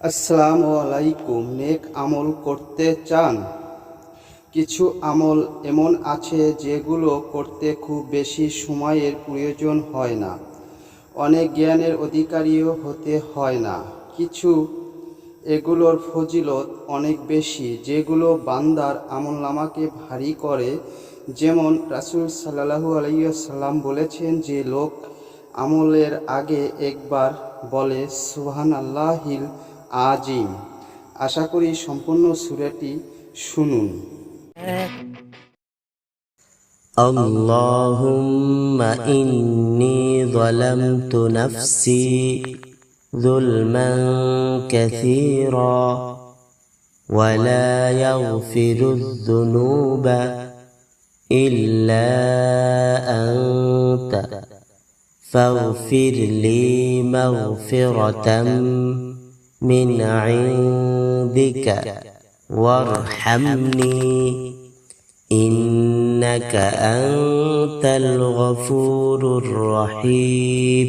আসসালামু আলাইকুম। নেক আমল করতে চান? কিছু আমল এমন আছে যেগুলো করতে খুব বেশি সময়ের প্রয়োজন হয় না, অনেক জ্ঞানের অধিকারীও হতে হয় না। কিছু এগুলোর ফজিলত অনেক বেশি, যেগুলো বান্দার আমলনামাকে ভারী করে। যেমন রাসূল সাল্লাল্লাহু আলাইহি ওয়াসাল্লাম বলেছেন যে লোক আমলের আগে একবার বলে সুবহানাল্লাহিল আজিম। আশা করি সম্পূর্ণ সূরাটি শুনুন। اللهم إني ظلمت نفسي ظلما كثيرا ولا يغفر الذنوب إلا أنت فاغفر لي مغفرة من عندك وارحمني إنك أنت الغفور الرحيم।